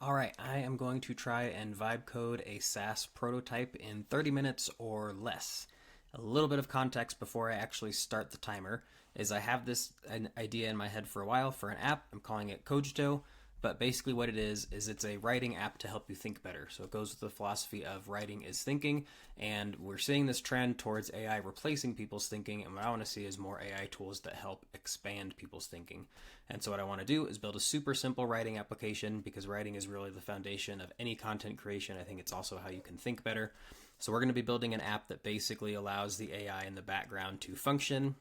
All right, I am going to try and vibe code a SaaS prototype in 30 minutes or less. A little bit of context before I actually start the timer is I have this an idea in my head for a while for an app. I'm calling it Cogito, but basically what it is it's a writing app to help you think better. So it goes with the philosophy of writing is thinking, and we're seeing this trend towards AI replacing people's thinking, and what I want to see is more AI tools that help expand people's thinking. And so what I want to do is build a super simple writing application because writing is really the foundation of any content creation. I think it's also how you can think better. So we're going to be building an app that basically allows the AI in the background to function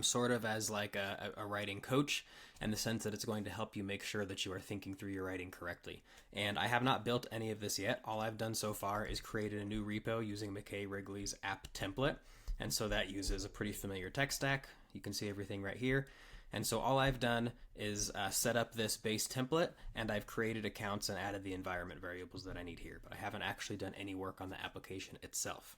sort of as like a writing coach, in the sense that it's going to help you make sure that you are thinking through your writing correctly. And I have not built any of this yet. All I've done so far is created a new repo using McKay Wrigley's app template. And so that uses a pretty familiar tech stack. You can see everything right here. And so all I've done is set up this base template, and I've created accounts and added the environment variables that I need here. But I haven't actually done any work on the application itself.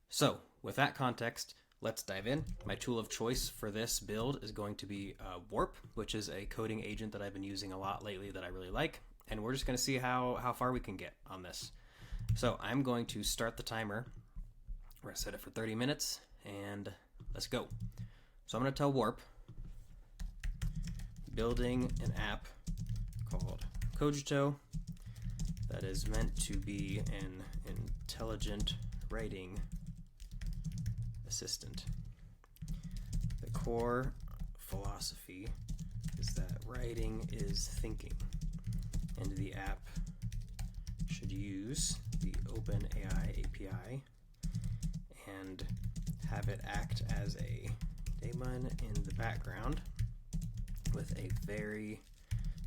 So with that context, let's dive in. My tool of choice for this build is going to be Warp, which is a coding agent that I've been using a lot lately that I really like. And we're just going to see how far we can get on this. So I'm going to start the timer. We're going to set it for 30 minutes, and let's go. So I'm going to tell Warp, building an app called Cogito that is meant to be an intelligent writing assistant. The core philosophy is that writing is thinking, and the app should use the OpenAI API and have it act as a daemon in the background with a very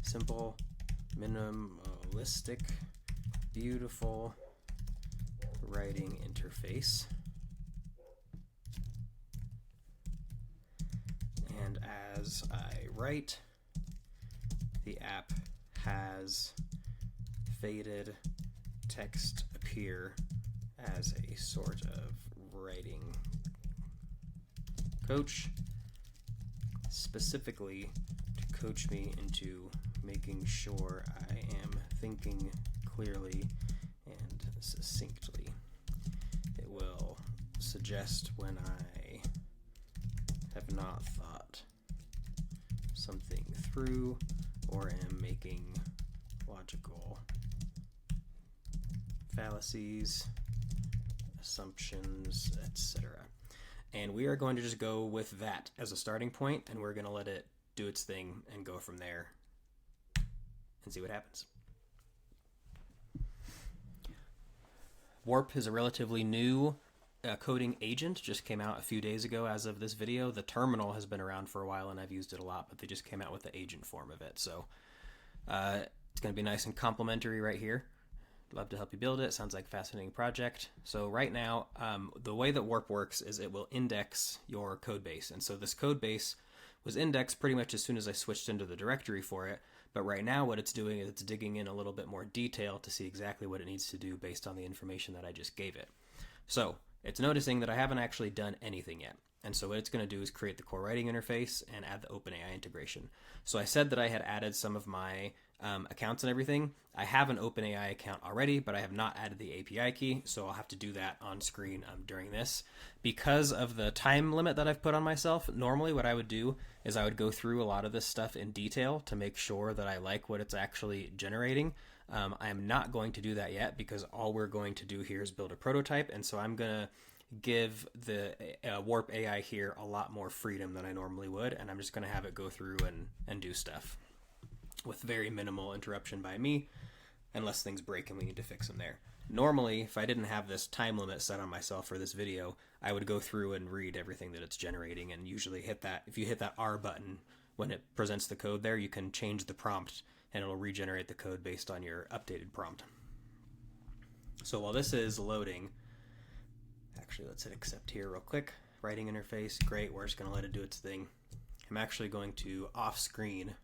simple, minimalistic, beautiful writing interface. And as I write, the app has faded text appear as a sort of writing coach, specifically to coach me into making sure I am thinking clearly and succinctly. It will suggest when I have not thought something through or am making logical fallacies, assumptions, etc. And we are going to just go with that as a starting point, and we're going to let it do its thing and go from there and see what happens. Warp is a relatively new coding agent, just came out a few days ago as of this video. The terminal has been around for a while and I've used it a lot, but they just came out with the agent form of it. So it's going to be nice and complimentary right here. Love to help you build it. Sounds like a fascinating project. So right now, the way that Warp works is it will index your code base. And so this code base was indexed pretty much as soon as I switched into the directory for it. But right now what it's doing is it's digging in a little bit more detail to see exactly what it needs to do based on the information that I just gave it. So it's noticing that I haven't actually done anything yet. And so what it's going to do is create the core writing interface and add the OpenAI integration. So I said that I had added some of my accounts and everything. I have an OpenAI account already, but I have not added the API key, so I'll have to do that on screen during this. Because of the time limit that I've put on myself, normally what I would do is I would go through a lot of this stuff in detail to make sure that I like what it's actually generating. I am not going to do that yet because all we're going to do here is build a prototype, and so I'm going to give the Warp AI here a lot more freedom than I normally would, and I'm just going to have it go through and do stuff with very minimal interruption by me, unless things break and we need to fix them there. Normally, if I didn't have this time limit set on myself for this video, I would go through and read everything that it's generating, and usually hit that. If you hit that R button when it presents the code there, you can change the prompt and it'll regenerate the code based on your updated prompt. So while this is loading, actually let's hit accept here real quick. Writing interface, great, we're just going to let it do its thing. I'm actually going to off screen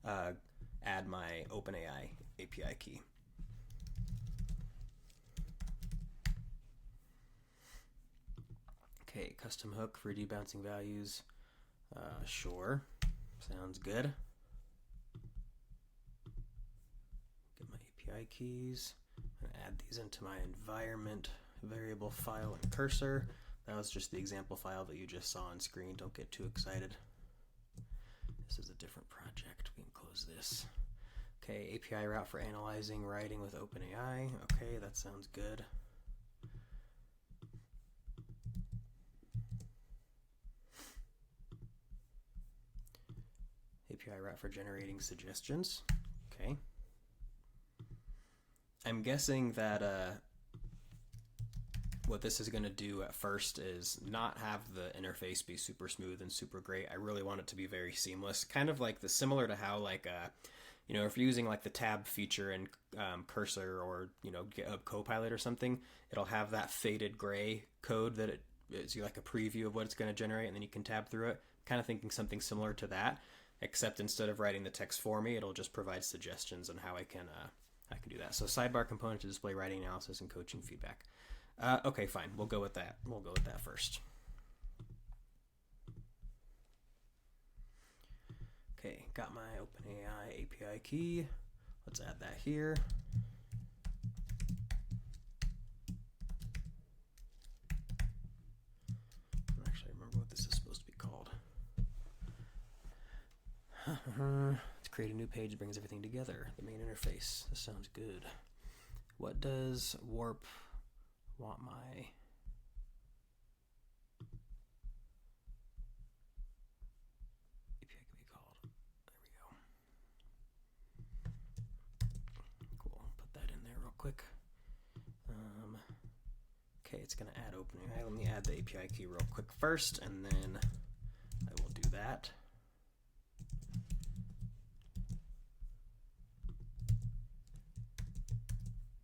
add my OpenAI API key. Okay, custom hook for debouncing values. Sure, sounds good. API keys. I'm gonna add these into my environment variable file and cursor. That was just the example file that you just saw on screen. Don't get too excited. This is a different project. We can close this. Okay, API route for analyzing writing with OpenAI. Okay, that sounds good. API route for generating suggestions. Okay. I'm guessing that what this is going to do at first is not have the interface be super smooth and super great. I really want it to be very seamless, kind of like similar to how if you're using like the tab feature in Cursor or GitHub Copilot or something, it'll have that faded gray code that it is like a preview of what it's going to generate, and then you can tab through it. Kind of thinking something similar to that, except instead of writing the text for me, it'll just provide suggestions on how I can do that. So sidebar component to display writing analysis and coaching feedback. Okay, fine. We'll go with that. We'll go with that first. Okay, got my OpenAI API key. Let's add that here. I don't actually remember what this is supposed to be called. Let's create a new page, brings everything together. The main interface. This sounds good. What does Warp want my API can be called? There we go. Cool. Put that in there real quick. Okay, it's going to add OpenAI. Let me add the API key real quick first, and then I will do that.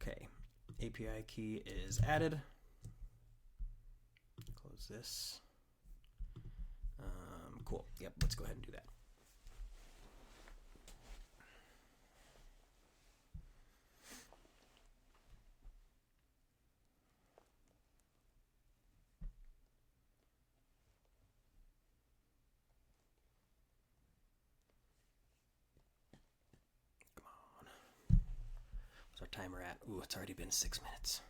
Okay, API key is added. Close this. Cool. Yep, let's go ahead and do that. Come on. What's our timer at? Ooh, it's already been 6 minutes.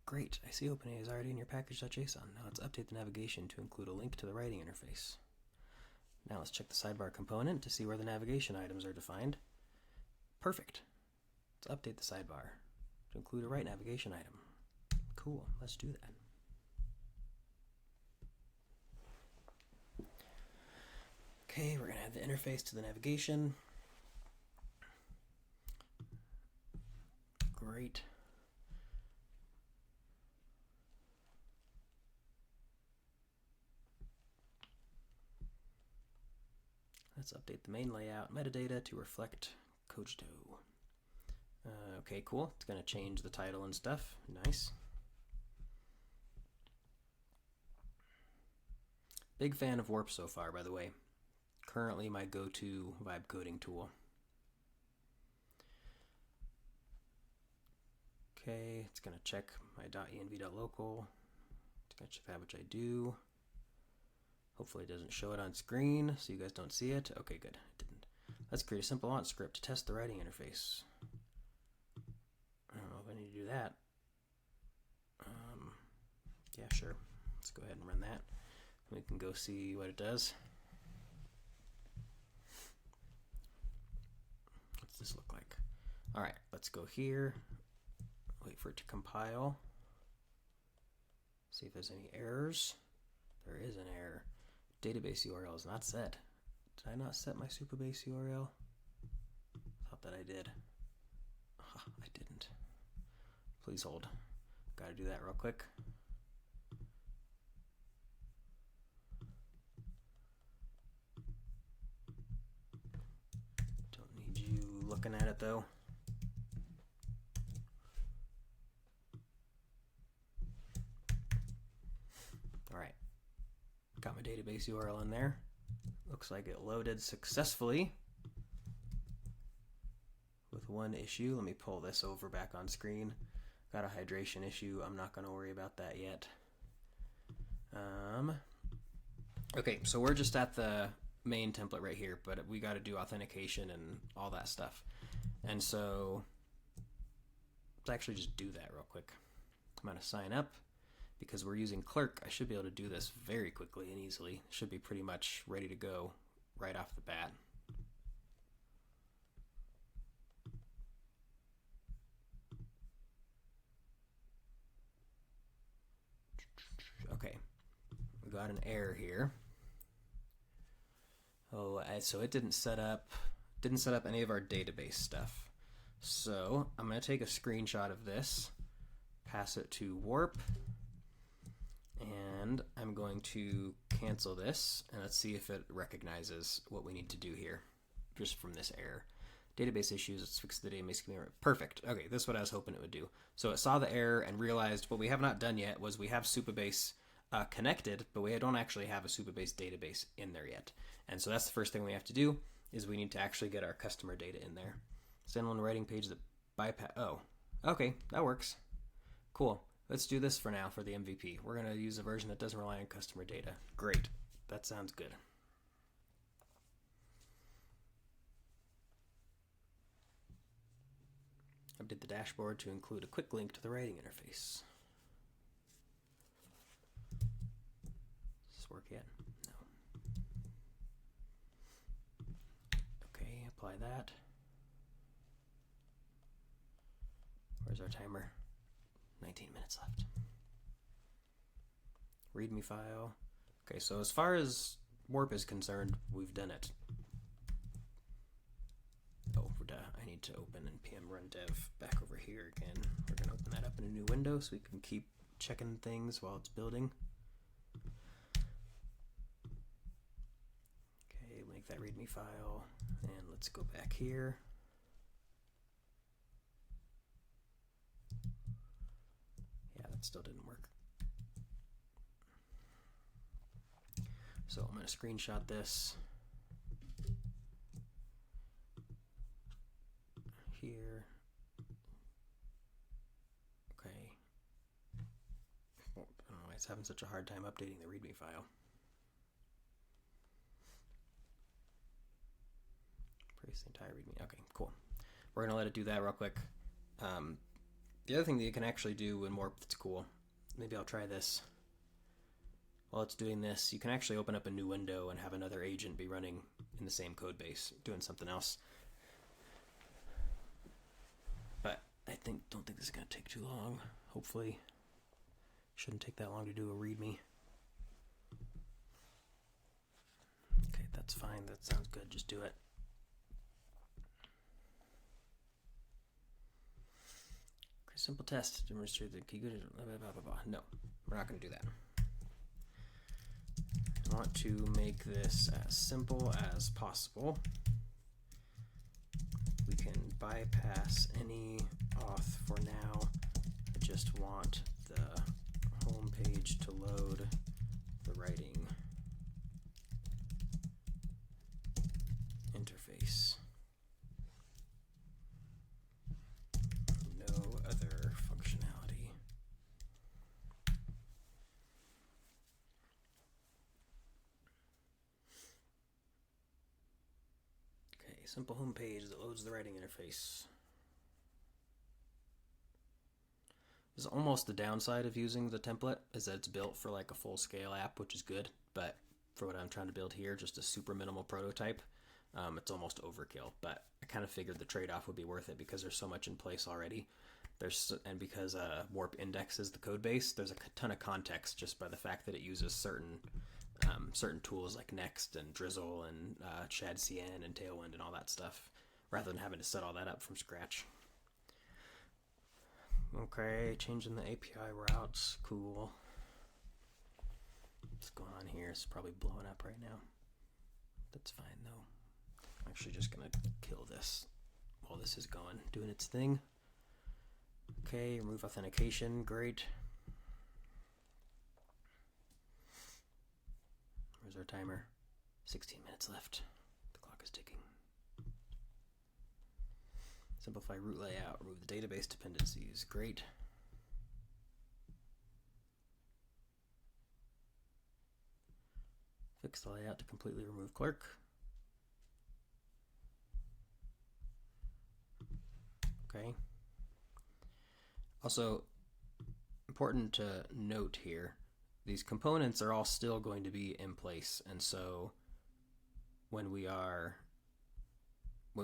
Great, I see OpenAI is already in your package.json. Now let's update the navigation to include a link to the writing interface. Now let's check the sidebar component to see where the navigation items are defined. Perfect. Let's update the sidebar to include a write navigation item. Cool, let's do that. Okay, we're going to add the interface to the navigation. Great. Let's update the main layout metadata to reflect Cogito. Okay, cool. It's going to change the title and stuff. Nice. Big fan of Warp so far, by the way. Currently my go-to vibe coding tool. Okay, it's going to check my .env.local. It's going to check that, which I do. Hopefully it doesn't show it on screen so you guys don't see it. Okay, good. It didn't. Let's create a simple launch script to test the writing interface. I don't know if I need to do that. Yeah, sure. Let's go ahead and run that. We can go see what it does. What's this look like? All right, let's go here. Wait for it to compile. See if there's any errors. There is an error. Database URL is not set. Did I not set my Supabase URL? Thought that I did. I didn't. Please hold. Gotta do that real quick. Don't need you looking at it though. Alright. Got my database URL in there. Looks like it loaded successfully. With one issue. Let me pull this over back on screen. Got a hydration issue. I'm not going to worry about that yet. Okay, so we're just at the main template right here, but we got to do authentication and all that stuff. And so let's actually just do that real quick. I'm going to sign up. Because we're using Clerk, I should be able to do this very quickly and easily. It should be pretty much ready to go right off the bat. Okay, we got an error here. Oh, so it didn't set up any of our database stuff. So I'm going to take a screenshot of this, pass it to Warp, and I'm going to cancel this, and let's see if it recognizes what we need to do here, just from this error. Database issues, let's fix the database. Perfect. Okay, this is what I was hoping it would do. So it saw the error and realized what we have not done yet was we have Supabase connected, but we don't actually have a Supabase database in there yet. And so that's the first thing we have to do, is we need to actually get our customer data in there. Standalone writing page that bypass. Oh, okay, that works. Cool. Let's do this for now for the MVP. We're going to use a version that doesn't rely on customer data. Great. That sounds good. Update the dashboard to include a quick link to the writing interface. Does this work yet? No. Okay, apply that. Where's our timer? 19 minutes left. README file. Okay, so as far as Warp is concerned, we've done it. Oh, I need to open npm run dev back over here again. We're going to open that up in a new window so we can keep checking things while it's building. Okay, make that README file, and let's go back here. Still didn't work. So I'm going to screenshot this here. Okay. I don't know why it's having such a hard time updating the README file. Erase the entire README. Okay, cool. We're going to let it do that real quick. The other thing that you can actually do in Warp that's cool, maybe I'll try this. While it's doing this, you can actually open up a new window and have another agent be running in the same code base, doing something else. But I don't think this is going to take too long. Hopefully, shouldn't take that long to do a README. Okay, that's fine. That sounds good. Just do it. Simple test to demonstrate the key good. No, we're not going to do that. I want to make this as simple as possible. We can bypass any auth for now. I just want the home page to load the writing interface. Simple home page that loads the writing interface. This is almost the downside of using the template, is that it's built for like a full-scale app, which is good, but for what I'm trying to build here, just a super minimal prototype, it's almost overkill. But I kind of figured the trade-off would be worth it because there's so much in place already. And because Warp indexes the code base, there's a ton of context just by the fact that it uses certain tools like Next and Drizzle and ShadCN and Tailwind and all that stuff, rather than having to set all that up from scratch. Okay, changing the API routes, cool. What's going on here? It's probably blowing up right now. That's fine though. I'm actually just gonna kill this while this is doing its thing. Okay, remove authentication, great. Where's our timer? 16 minutes left. The clock is ticking. Simplify root layout, remove the database dependencies, great. Fix the layout to completely remove clerk. Okay. Also, important to note here, these components are all still going to be in place, and so when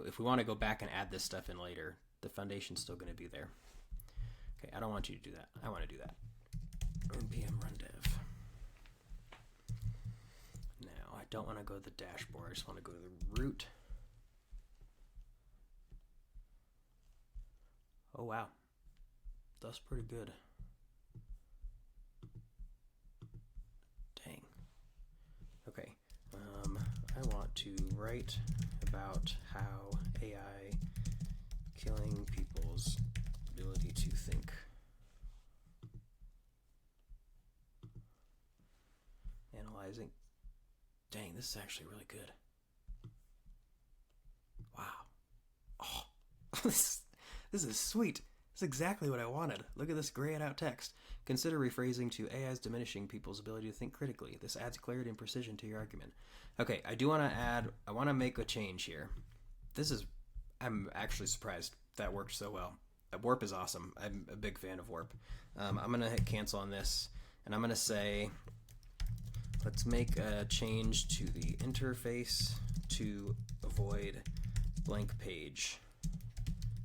if we want to go back and add this stuff in later, the foundation's still going to be there. Okay, I don't want you to do that. I want to do that. npm run dev. Now, I don't want to go to the dashboard. I just want to go to the root. Oh, wow. That's pretty good. Dang. Okay. I want to write about how AI killing people's ability to think. Analyzing. Dang, this is actually really good. Wow. Oh, this is sweet. This is exactly what I wanted. Look at this grayed out text. Consider rephrasing to AI's diminishing people's ability to think critically. This adds clarity and precision to your argument. Okay, I want to make a change here. I'm actually surprised that worked so well. Warp is awesome. I'm a big fan of Warp. I'm going to hit cancel on this, and I'm going to say, let's make a change to the interface to avoid blank page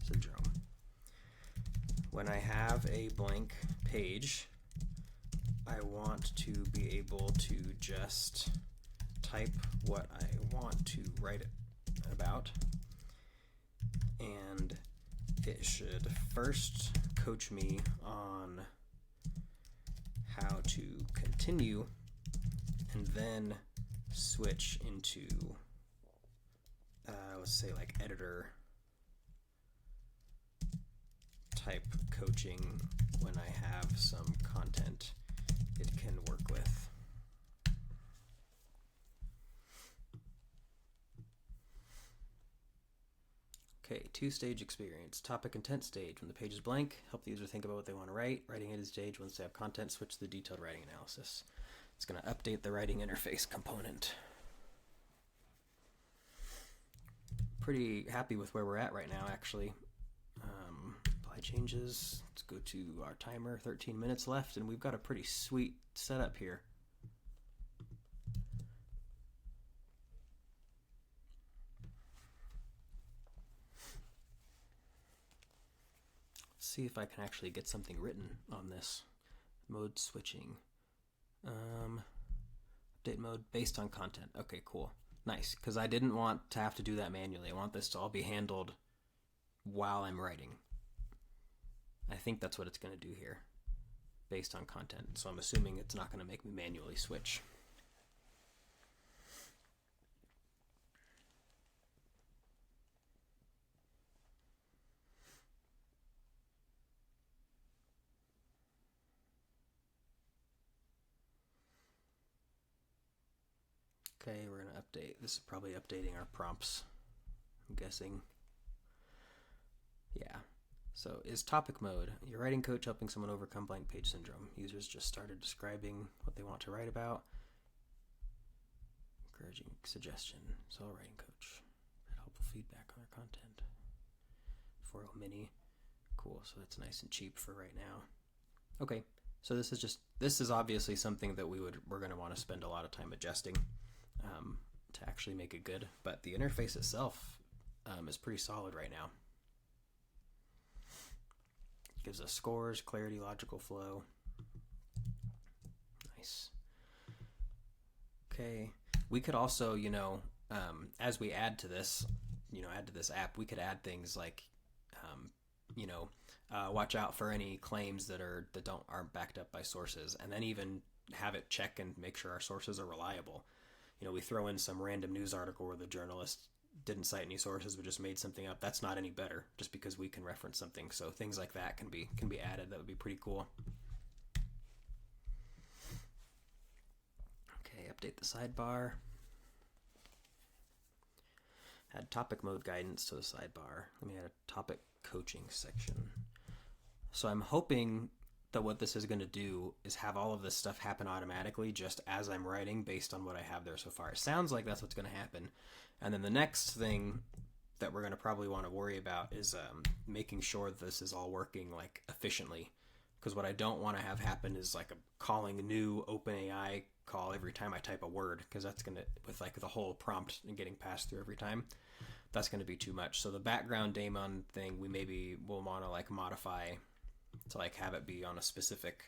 syndrome. When I have a blank page, I want to be able to just type what I want to write it about, and it should first coach me on how to continue and then switch into let's say like editor type coaching when I have some content it can work with. Okay, two-stage experience. Topic intent stage. When the page is blank, help the user think about what they want to write. Writing edit stage. Once they have content, switch to the detailed writing analysis. It's going to update the writing interface component. Pretty happy with where we're at right now, actually. Apply changes. Let's go to our timer. 13 minutes left, and we've got a pretty sweet setup here. See if I can actually get something written on this. Mode switching. Update mode based on content. Okay, cool. Nice, because I didn't want to have to do that manually. I want this to all be handled while I'm writing. I think that's what it's going to do here, based on content. So I'm assuming it's not going to make me manually switch. Okay, we're going to update. This is probably updating our prompts, I'm guessing. Yeah. So is topic mode. Your writing coach helping someone overcome blank page syndrome. Users just started describing what they want to write about. Encouraging suggestion. So writing coach. Helpful feedback on their content. 4.0 mini. Cool. So that's nice and cheap for right now. Okay. So this is obviously something that we're going to want to spend a lot of time adjusting to actually make it good. But the interface itself is pretty solid right now. Gives us scores, clarity, logical flow. Nice. Okay. We could also, as we add to this app, we could add things like, watch out for any claims that aren't backed up by sources, and then even have it check and make sure our sources are reliable. We throw in some random news article where the journalist didn't cite any sources but just made something up. That's not any better just because we can reference something. So things like that can be added. That would be pretty cool. Okay, update the sidebar. Add topic mode guidance to the sidebar. Let me add a topic coaching section. So I'm hoping that what this is going to do is have all of this stuff happen automatically just as I'm writing based on what I have there so far. It sounds like that's what's going to happen. And then the next thing that we're going to probably want to worry about is making sure this is all working like efficiently. Because what I don't want to have happen is like calling a new OpenAI call every time I type a word, because that's going to, with like the whole prompt and getting passed through every time, that's going to be too much. So the background daemon thing, we maybe will want to like modify to like have it be on a specific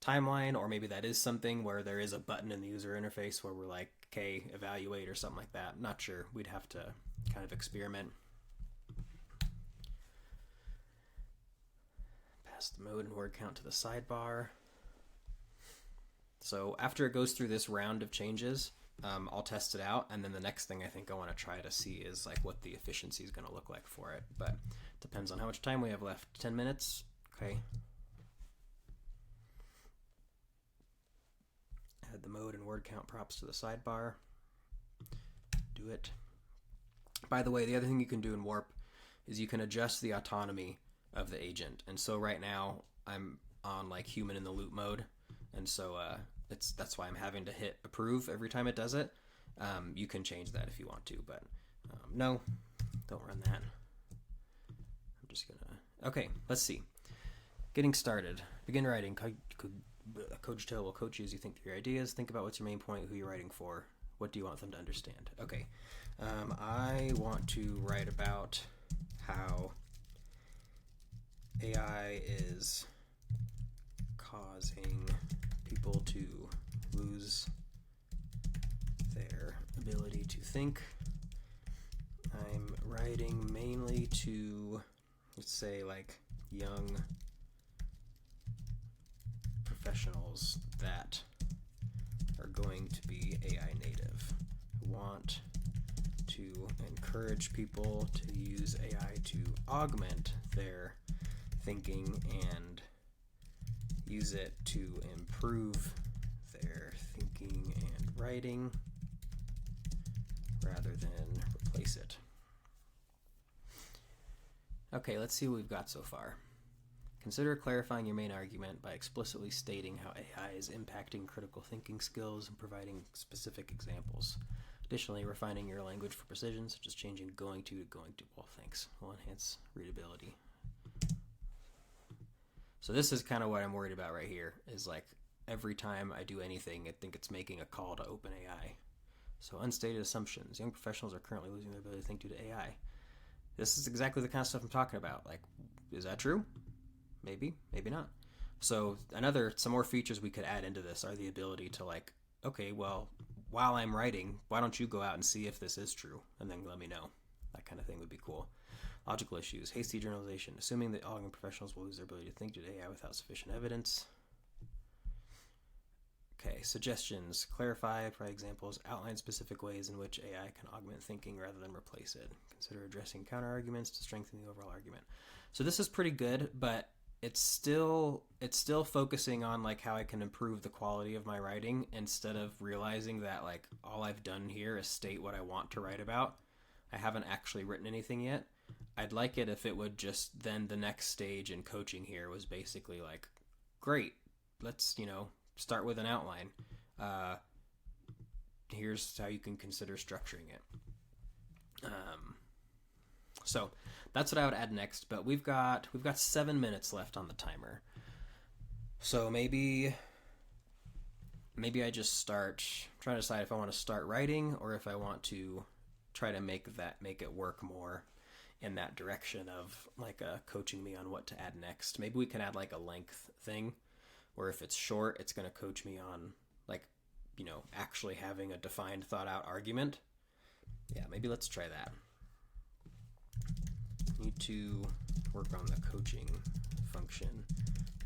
timeline, or maybe that is something where there is a button in the user interface where we're like, okay, evaluate or something like that. Not sure. We'd have to kind of experiment. Pass the mode and word count to the sidebar. So after it goes through this round of changes, I'll test it out, and then the next thing I think I want to try to see is like what the efficiency is going to look like for it. But it depends on how much time we have left. 10 minutes. Okay. Add the mode and word count props to the sidebar. Do it. By the way, the other thing you can do in Warp is you can adjust the autonomy of the agent. And so right now I'm on like human in the loop mode, and so that's why I'm having to hit approve every time it does it. You can change that if you want to, but no, don't run that. I'm just gonna, okay, let's see. Getting started. Begin writing. Cogito will coach you as you think through your ideas. Think about what's your main point, who you're writing for. What do you want them to understand? Okay. I want to write about how AI is causing people to lose their ability to think. I'm writing mainly to, let's say, like young professionals that are going to be AI native. I want to encourage people to use AI to augment their thinking and use it to improve their thinking and writing rather than replace it. Okay, let's see what we've got so far. Consider clarifying your main argument by explicitly stating how AI is impacting critical thinking skills and providing specific examples. Additionally, refining your language for precision, such as changing going to well, thanks, will enhance readability. So this is kind of what I'm worried about right here, is like every time I do anything, I think it's making a call to OpenAI. So unstated assumptions. Young professionals are currently losing their ability to think due to AI. This is exactly the kind of stuff I'm talking about. Like, is that true? Maybe, maybe not. So some more features we could add into this are the ability to like, okay, well, while I'm writing, why don't you go out and see if this is true, and then let me know. That kind of thing would be cool. Logical issues, hasty generalization, assuming that all young professionals will lose their ability to think due to AI without sufficient evidence. Okay, suggestions, clarify, provide examples, outline specific ways in which AI can augment thinking rather than replace it. Consider addressing counter-arguments to strengthen the overall argument. So this is pretty good, but it's still focusing on like how I can improve the quality of my writing instead of realizing that like all I've done here is state what I want to write about. I haven't actually written anything yet. I'd like it if it would just, then the next stage in coaching here was basically like, great, let's, start with an outline. Here's how you can consider structuring it. So that's what I would add next, but we've got 7 minutes left on the timer. So maybe I just start trying to decide if I want to start writing or if I want to try to make it work more in that direction of like coaching me on what to add next. Maybe we can add like a length thing where if it's short, it's going to coach me on like, actually having a defined thought out argument. Yeah, maybe let's try that. Need to work on the coaching function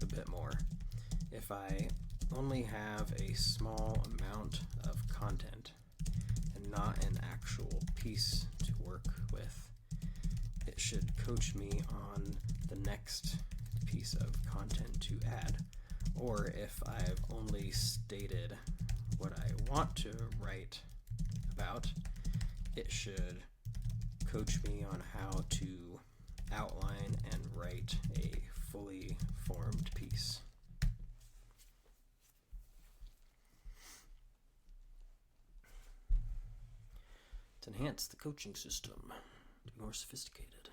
a bit more. If I only have a small amount of content and not an actual piece to work with, it should coach me on the next piece of content to add. Or if I've only stated what I want to write about, it should coach me on how to outline and write a fully formed piece. To enhance the coaching system to be more sophisticated.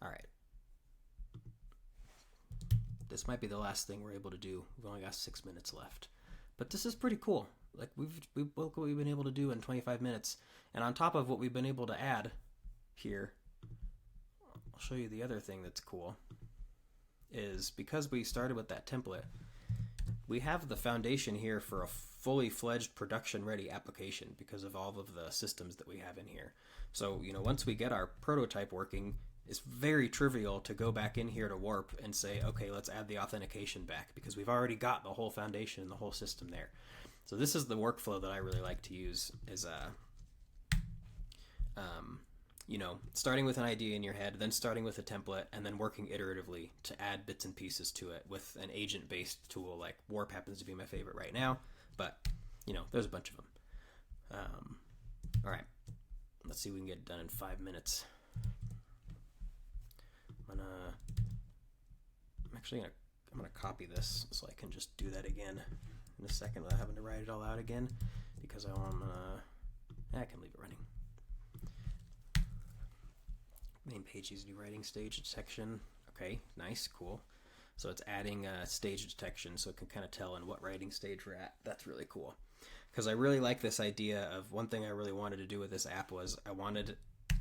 All right. This might be the last thing we're able to do. We've only got 6 minutes left. But this is pretty cool. Like, look what we've been able to do in 25 minutes. And on top of what we've been able to add here, I'll show you the other thing that's cool, is because we started with that template, we have the foundation here for a fully fledged production ready application because of all of the systems that we have in here. So, once we get our prototype working, it's very trivial to go back in here to Warp and say, okay, let's add the authentication back because we've already got the whole foundation and the whole system there. So this is the workflow that I really like to use, is starting with an idea in your head, then starting with a template, and then working iteratively to add bits and pieces to it with an agent-based tool. Like Warp happens to be my favorite right now, but there's a bunch of them. All right, let's see if we can get it done in 5 minutes. I'm gonna copy this so I can just do that again in a second without having to write it all out again, because I can leave it running. Main page easy writing stage detection. Okay, nice, cool. So it's adding stage detection so it can kind of tell in what writing stage we're at. That's really cool. Because I really like this idea of, one thing I really wanted to do with this app was I wanted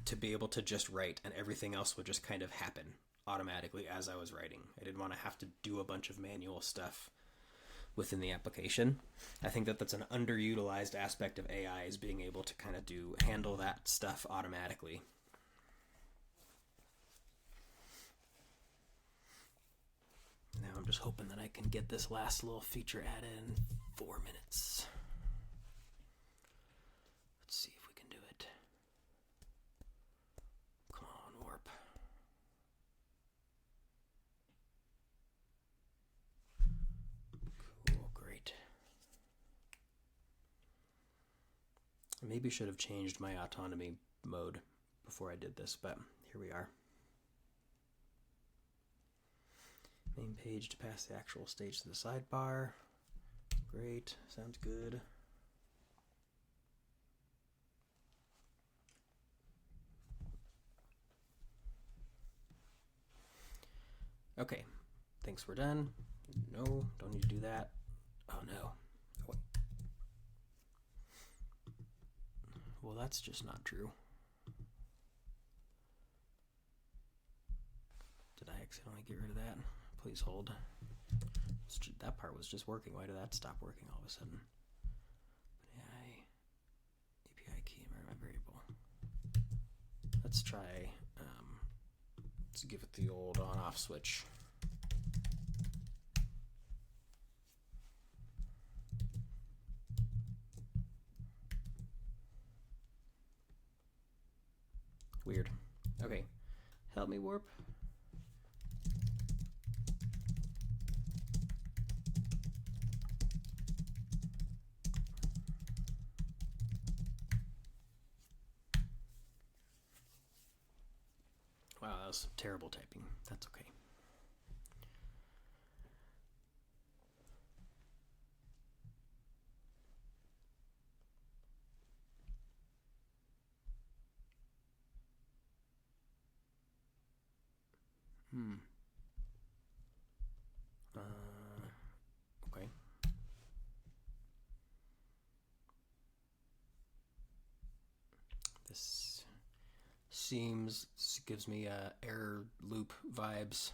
to be able to just write and everything else would just kind of happen automatically as I was writing. I didn't want to have to do a bunch of manual stuff within the application. I think that that's an underutilized aspect of AI, is being able to kind of handle that stuff automatically. Now I'm just hoping that I can get this last little feature added in 4 minutes. Let's see if we can do it. Come on, Warp. Cool, great. I maybe should have changed my autonomy mode before I did this, but here we are. Main page to pass the actual stage to the sidebar. Great, sounds good. Okay, thinks we're done. No, don't need to do that. Oh no. What? Well, that's just not true. Did I accidentally get rid of that? Please hold. That part was just working. Why did that stop working all of a sudden? API key environment variable. Let's try, let's give it the old on-off switch. Weird. Okay, help me, Warp. Wow, that was terrible typing. That's okay. Okay. This gives me error loop vibes.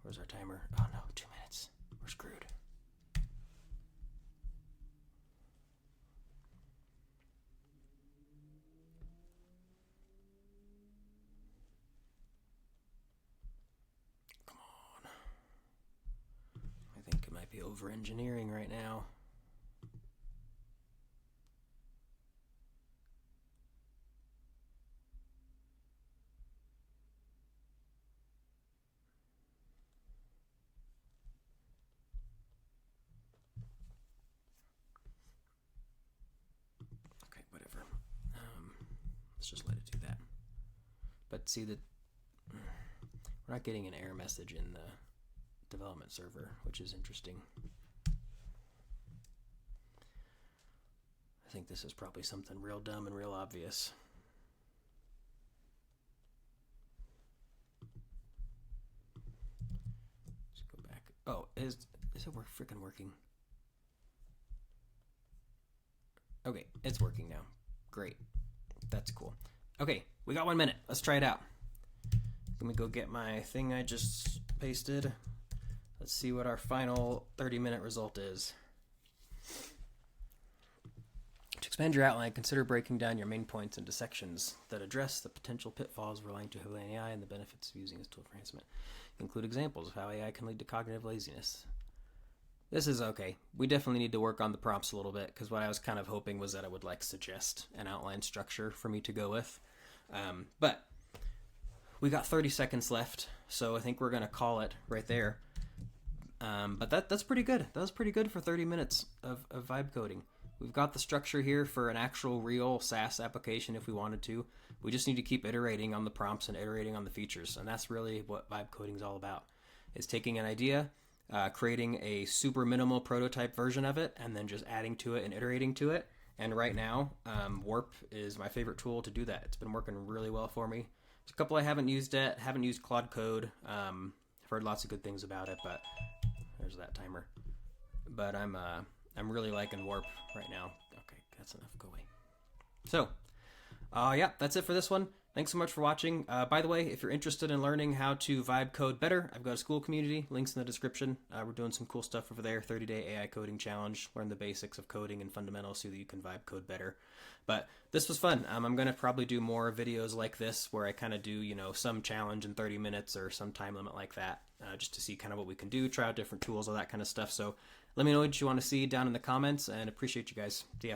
Where's our timer? Oh no, 2 minutes. We're screwed. Come on. I think it might be over engineering right now. Let's just let it do that. But see that We're not getting an error message in the development server, which is interesting. I think this is probably something real dumb and real obvious. Let's go back. Oh, is it freaking working? Okay, it's working now. Great. That's cool. Okay, we got 1 minute. Let's try it out. Let me go get my thing I just pasted. Let's see what our final 30-minute result is. To expand your outline, consider breaking down your main points into sections that address the potential pitfalls of relying too heavily on AI and the benefits of using this tool for enhancement. Include examples of how AI can lead to cognitive laziness. This is okay. We definitely need to work on the prompts a little bit, because what I was kind of hoping was that it would like suggest an outline structure for me to go with. But we got 30 seconds left, so I think we're going to call it right there. But that's pretty good. That was pretty good for 30 minutes of vibe coding. We've got the structure here for an actual real SaaS application if we wanted to. We just need to keep iterating on the prompts and iterating on the features. And that's really what vibe coding is all about. It's taking an idea, creating a super minimal prototype version of it, and then just adding to it and iterating to it. And right now, Warp is my favorite tool to do that. It's been working really well for me. There's a couple I haven't used yet. Haven't used Claude Code. I've heard lots of good things about it, but there's that timer. But I'm really liking Warp right now. Okay, that's enough. Go away. So, yeah, that's it for this one. Thanks so much for watching. By the way, if you're interested in learning how to vibe code better, I've got a school community. Links in the description. We're doing some cool stuff over there. 30-day AI coding challenge. Learn the basics of coding and fundamentals so that you can vibe code better. But this was fun. I'm going to probably do more videos like this where I kind of do, some challenge in 30 minutes or some time limit like that, just to see kind of what we can do, try out different tools, all that kind of stuff. So let me know what you want to see down in the comments, and appreciate you guys. See ya.